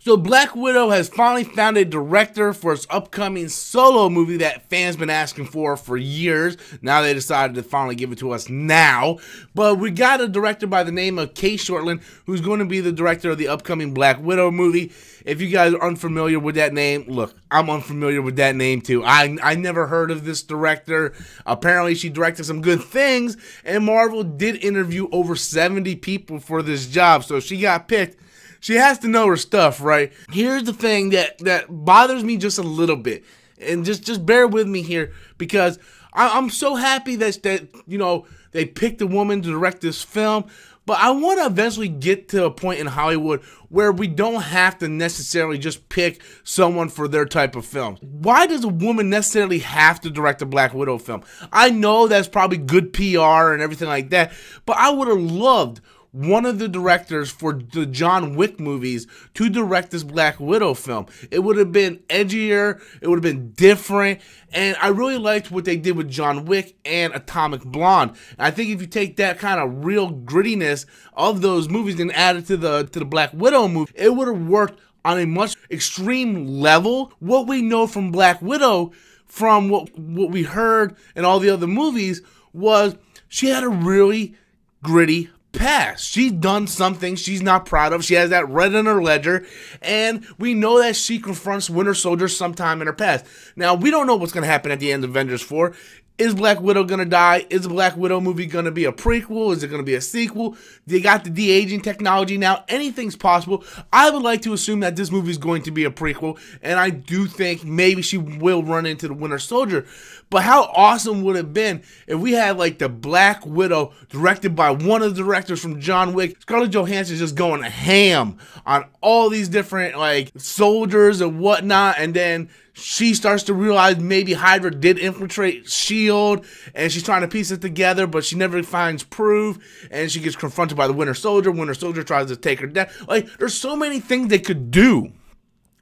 So Black Widow has finally found a director for its upcoming solo movie that fans been asking for years. Now they decided to finally give it to us now. But we got a director by the name of Cate Shortland, who's going to be the director of the upcoming Black Widow movie. If you guys are unfamiliar with that name, look, I'm unfamiliar with that name too. I never heard of this director. Apparently she directed some good things, and Marvel did interview over 70 people for this job, so she got picked. She has to know her stuff, right? Here's the thing that bothers me just a little bit, and just bear with me here, because I'm so happy that you know, they picked a woman to direct this film. But I want to eventually get to a point in Hollywood where we don't have to necessarily just pick someone for their type of film. Why does a woman necessarily have to direct a Black Widow film? I know that's probably good PR and everything like that, but I would have loved one of the directors for the John Wick movies to direct this Black Widow film. It would have been edgier, it would have been different, and I really liked what they did with John Wick and Atomic Blonde. And I think if you take that kind of real grittiness of those movies and add it to the Black Widow movie, it would have worked on a much extreme level. What we know from Black Widow, from what we heard in all the other movies, was she had a really gritty past. She's done something she's not proud of. She has that red in her ledger, and we know that she confronts Winter Soldier sometime in her past. Now, we don't know what's going to happen at the end of Avengers 4. Is Black Widow going to die? Is the Black Widow movie going to be a prequel? Is it going to be a sequel? They got the de-aging technology now. Anything's possible. I would like to assume that this movie is going to be a prequel, and I do think maybe she will run into the Winter Soldier. But how awesome would it have been if we had like the Black Widow directed by one of the directors from John Wick? Scarlett Johansson just going ham on all these different like soldiers and whatnot, and then she starts to realize maybe Hydra did infiltrate S.H.I.E.L.D. and she's trying to piece it together, but she never finds proof, and she gets confronted by the Winter Soldier. Winter Soldier tries to take her down. Like, there's so many things they could do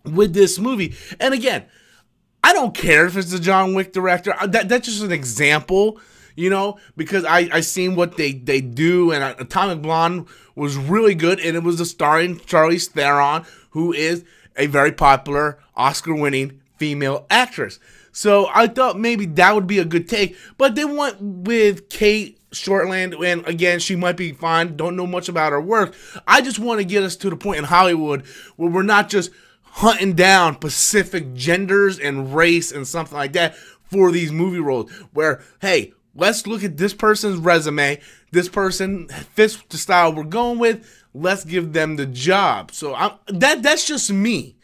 with this movie. And again, I don't care if it's the John Wick director. That's just an example, you know, because I seen what they do, and Atomic Blonde was really good, and it was the starring Charlize Theron, who is a very popular Oscar-winning female actress. So I thought maybe that would be a good take, but they went with Cate Shortland, and again, she might be fine. Don't know much about her work. I just want to get us to the point in Hollywood where we're not just hunting down specific genders and race and something like that for these movie roles, where, hey, let's look at this person's resume. This person fits the style we're going with. Let's give them the job. So that's just me.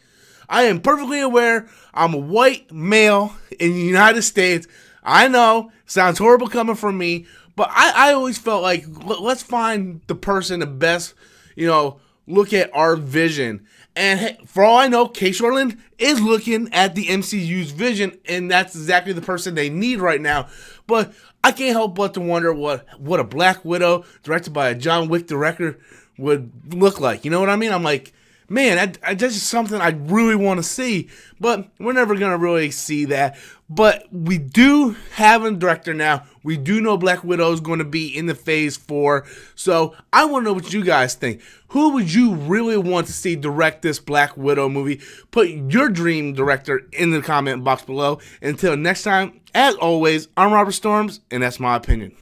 I am perfectly aware I'm a white male in the United States. I know, sounds horrible coming from me, but I always felt like, let's find the person the best, you know, look at our vision. And hey, for all I know, Cate Shortland is looking at the MCU's vision, and that's exactly the person they need right now. But I can't help but to wonder what a Black Widow directed by a John Wick director would look like. You know what I mean? I'm like, man, that's just something I really want to see, but we're never going to really see that. But we do have a director now. We do know Black Widow is going to be in the Phase 4, so I want to know what you guys think. Who would you really want to see direct this Black Widow movie? Put your dream director in the comment box below. Until next time, as always, I'm Robert Storms, and that's my opinion.